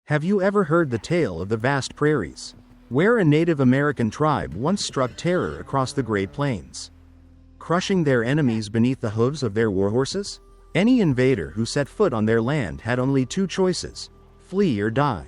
Have you ever heard the tale of the vast prairies, where a Native American tribe once struck terror across the Great Plains, crushing their enemies beneath the hooves of their warhorses? Any invader who set foot on their land had only two choices: flee or die.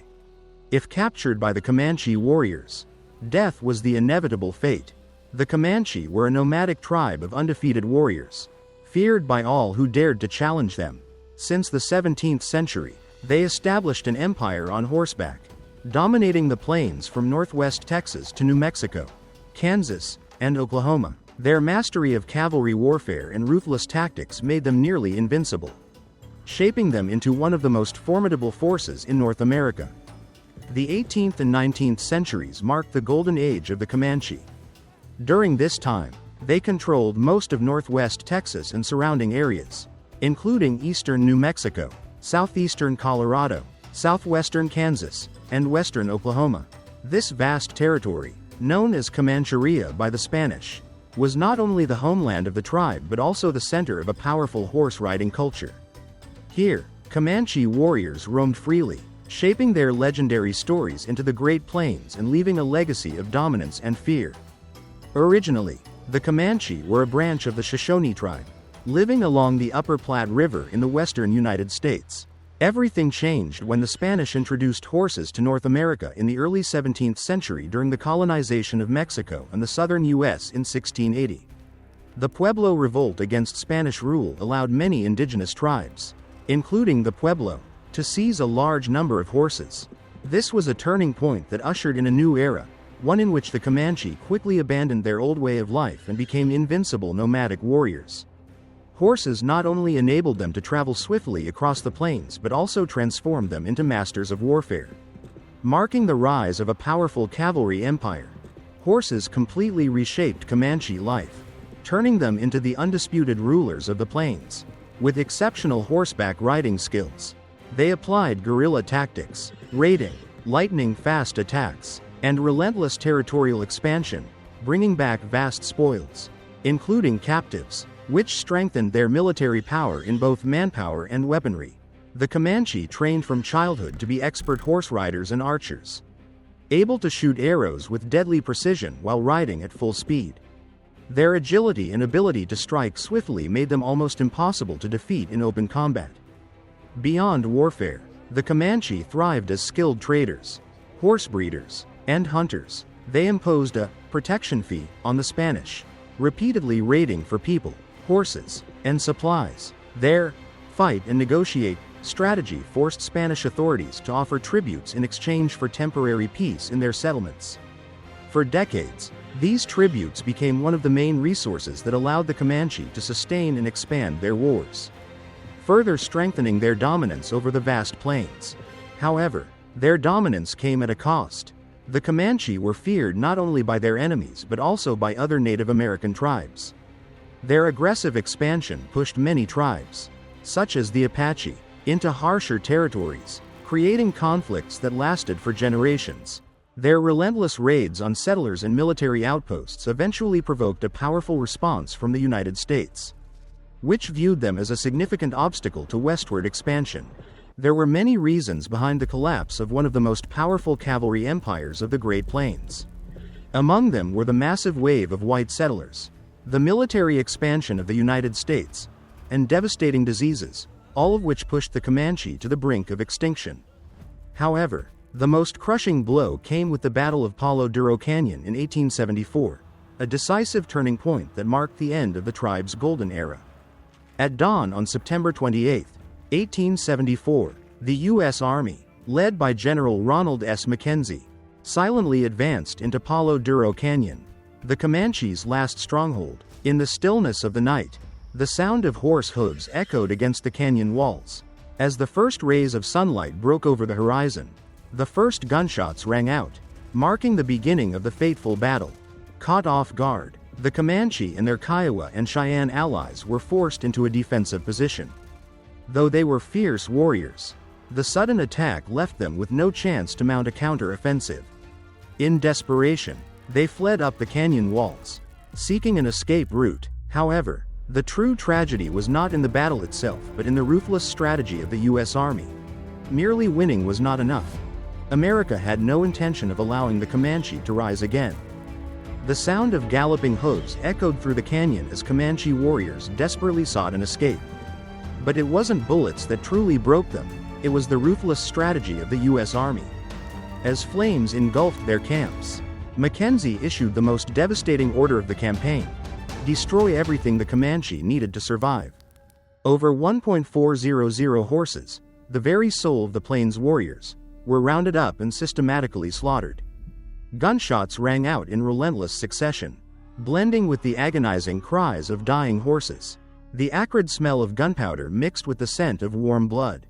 If captured by the Comanche warriors, death was the inevitable fate. The Comanche were a nomadic tribe of undefeated warriors, feared by all who dared to challenge them. Since the 17th century, they established an empire on horseback, dominating the plains from northwest Texas to New Mexico, Kansas, and Oklahoma. Their mastery of cavalry warfare and ruthless tactics made them nearly invincible, shaping them into one of the most formidable forces in North America. The 18th and 19th centuries marked the golden age of the Comanche. During this time, they controlled most of northwest Texas and surrounding areas, including eastern New Mexico, southeastern Colorado, southwestern Kansas, and western Oklahoma. This vast territory, known as Comancheria by the Spanish, was not only the homeland of the tribe but also the center of a powerful horse-riding culture. Here, Comanche warriors roamed freely, shaping their legendary stories into the Great Plains and leaving a legacy of dominance and fear. Originally, the Comanche were a branch of the Shoshone tribe, living along the Upper Platte River in the western United States. Everything changed when the Spanish introduced horses to North America in the early 17th century during the colonization of Mexico and the southern U.S. in 1680. The Pueblo Revolt against Spanish rule allowed many indigenous tribes, including the Pueblo, to seize a large number of horses. This was a turning point that ushered in a new era, one in which the Comanche quickly abandoned their old way of life and became invincible nomadic warriors. Horses not only enabled them to travel swiftly across the plains but also transformed them into masters of warfare. Marking the rise of a powerful cavalry empire, horses completely reshaped Comanche life, turning them into the undisputed rulers of the plains. With exceptional horseback riding skills, they applied guerrilla tactics, raiding, lightning-fast attacks, and relentless territorial expansion, bringing back vast spoils, including captives, which strengthened their military power in both manpower and weaponry. The Comanche trained from childhood to be expert horse riders and archers, able to shoot arrows with deadly precision while riding at full speed. Their agility and ability to strike swiftly made them almost impossible to defeat in open combat. Beyond warfare, the Comanche thrived as skilled traders, horse breeders, and hunters. They imposed a protection fee on the Spanish, repeatedly raiding for people, horses, and supplies. Their fight and negotiate strategy forced Spanish authorities to offer tributes in exchange for temporary peace in their settlements. For decades, these tributes became one of the main resources that allowed the Comanche to sustain and expand their wars, further strengthening their dominance over the vast plains. However, their dominance came at a cost. The Comanche were feared not only by their enemies but also by other Native American tribes. Their aggressive expansion pushed many tribes, such as the Apache, into harsher territories, creating conflicts that lasted for generations. Their relentless raids on settlers and military outposts eventually provoked a powerful response from the United States, which viewed them as a significant obstacle to westward expansion. There were many reasons behind the collapse of one of the most powerful cavalry empires of the Great Plains. Among them were the massive wave of white settlers, the military expansion of the United States, and devastating diseases, all of which pushed the Comanche to the brink of extinction. However, the most crushing blow came with the Battle of Palo Duro Canyon in 1874, a decisive turning point that marked the end of the tribe's golden era. At dawn on September 28, 1874, the U.S. Army, led by General Ronald S. Mackenzie, silently advanced into Palo Duro Canyon, the Comanche's last stronghold. In the stillness of the night, the sound of horse hooves echoed against the canyon walls. As the first rays of sunlight broke over the horizon, the first gunshots rang out, marking the beginning of the fateful battle. Caught off guard, the Comanche and their Kiowa and Cheyenne allies were forced into a defensive position. Though they were fierce warriors, the sudden attack left them with no chance to mount a counter-offensive. In desperation, they fled up the canyon walls, seeking an escape route. However, the true tragedy was not in the battle itself but in the ruthless strategy of the U.S. Army. Merely winning was not enough. America had no intention of allowing the Comanche to rise again. The sound of galloping hooves echoed through the canyon as Comanche warriors desperately sought an escape. But it wasn't bullets that truly broke them, it was the ruthless strategy of the U.S. Army. As flames engulfed their camps, Mackenzie issued the most devastating order of the campaign: destroy everything the Comanche needed to survive. Over 1,400 horses, the very soul of the Plains warriors, were rounded up and systematically slaughtered. Gunshots rang out in relentless succession, blending with the agonizing cries of dying horses. The acrid smell of gunpowder mixed with the scent of warm blood,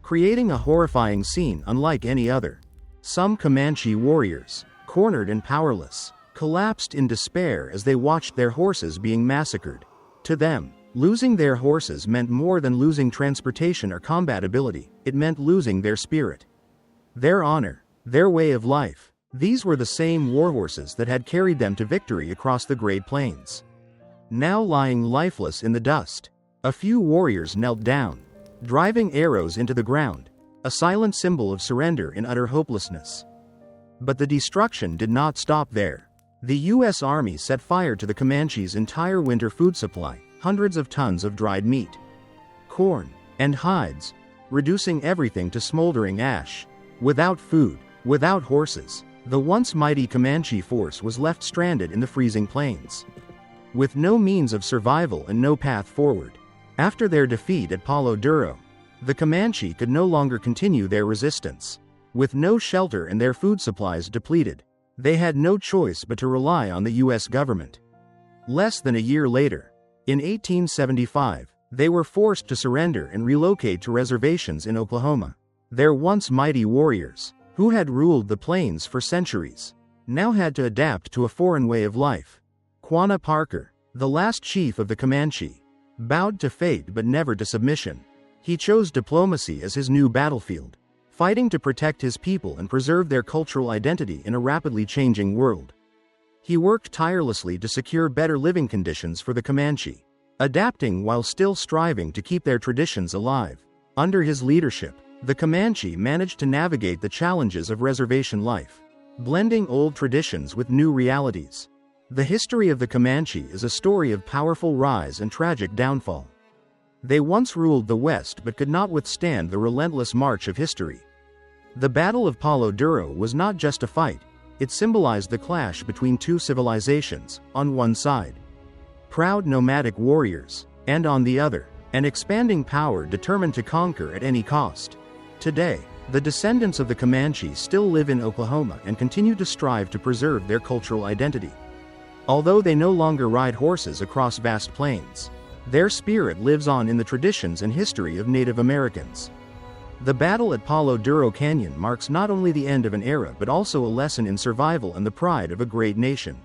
creating a horrifying scene unlike any other. Some Comanche warriors, cornered and powerless, collapsed in despair as they watched their horses being massacred. To them, losing their horses meant more than losing transportation or combat ability, it meant losing their spirit, their honor, their way of life. These were the same warhorses that had carried them to victory across the Great Plains. Now lying lifeless in the dust, a few warriors knelt down, driving arrows into the ground, a silent symbol of surrender in utter hopelessness. But the destruction did not stop there. The U.S. Army set fire to the Comanche's entire winter food supply, hundreds of tons of dried meat, corn, and hides, reducing everything to smoldering ash. Without food, without horses, the once mighty Comanche force was left stranded in the freezing plains, with no means of survival and no path forward. After their defeat at Palo Duro, the Comanche could no longer continue their resistance. With no shelter and their food supplies depleted, they had no choice but to rely on the U.S. government. Less than a year later, in 1875, they were forced to surrender and relocate to reservations in Oklahoma. Their once mighty warriors, who had ruled the plains for centuries, now had to adapt to a foreign way of life. Quanah Parker, the last chief of the Comanche, bowed to fate but never to submission. He chose diplomacy as his new battlefield, fighting to protect his people and preserve their cultural identity in a rapidly changing world. He worked tirelessly to secure better living conditions for the Comanche, adapting while still striving to keep their traditions alive. Under his leadership, the Comanche managed to navigate the challenges of reservation life, blending old traditions with new realities. The history of the Comanche is a story of powerful rise and tragic downfall. They once ruled the West but could not withstand the relentless march of history. The Battle of Palo Duro was not just a fight, it symbolized the clash between two civilizations, on one side, proud nomadic warriors, and on the other, an expanding power determined to conquer at any cost. Today, the descendants of the Comanche still live in Oklahoma and continue to strive to preserve their cultural identity. Although they no longer ride horses across vast plains, their spirit lives on in the traditions and history of Native Americans. The battle at Palo Duro Canyon marks not only the end of an era but also a lesson in survival and the pride of a great nation.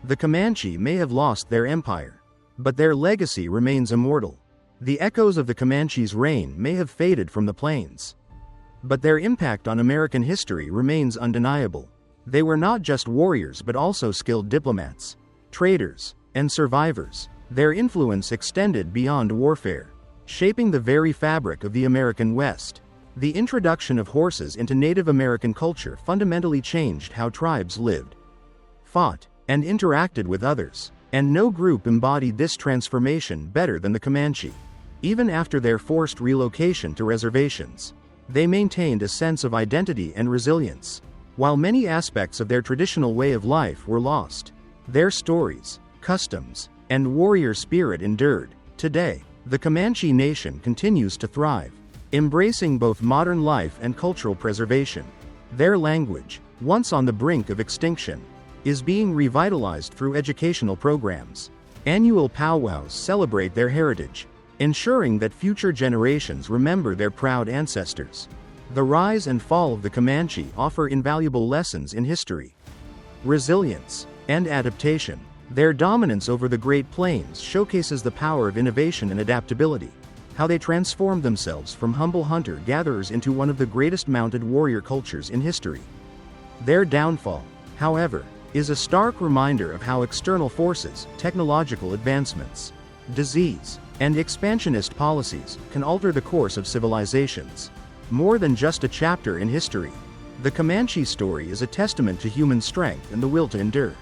The Comanche may have lost their empire, but their legacy remains immortal. The echoes of the Comanche's reign may have faded from the plains, but their impact on American history remains undeniable. They were not just warriors but also skilled diplomats, traders, and survivors. Their influence extended beyond warfare, shaping the very fabric of the American West. The introduction of horses into Native American culture fundamentally changed how tribes lived, fought, and interacted with others, and no group embodied this transformation better than the Comanche. Even after their forced relocation to reservations, they maintained a sense of identity and resilience. While many aspects of their traditional way of life were lost, their stories, customs, and warrior spirit endured. Today, the Comanche Nation continues to thrive, embracing both modern life and cultural preservation. Their language, once on the brink of extinction, is being revitalized through educational programs. Annual powwows celebrate their heritage, ensuring that future generations remember their proud ancestors. The rise and fall of the Comanche offer invaluable lessons in history, resilience, and adaptation. Their dominance over the Great Plains showcases the power of innovation and adaptability, how they transformed themselves from humble hunter-gatherers into one of the greatest mounted warrior cultures in history. Their downfall, however, is a stark reminder of how external forces, technological advancements, disease, and expansionist policies can alter the course of civilizations. More than just a chapter in history, The Comanche story is a testament to human strength and the will to endure.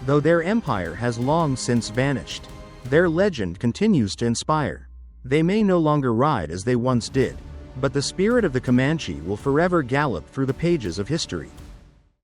Though their empire has long since vanished, their legend continues to inspire. They may no longer ride as they once did, but the spirit of the Comanche will forever gallop through the pages of history.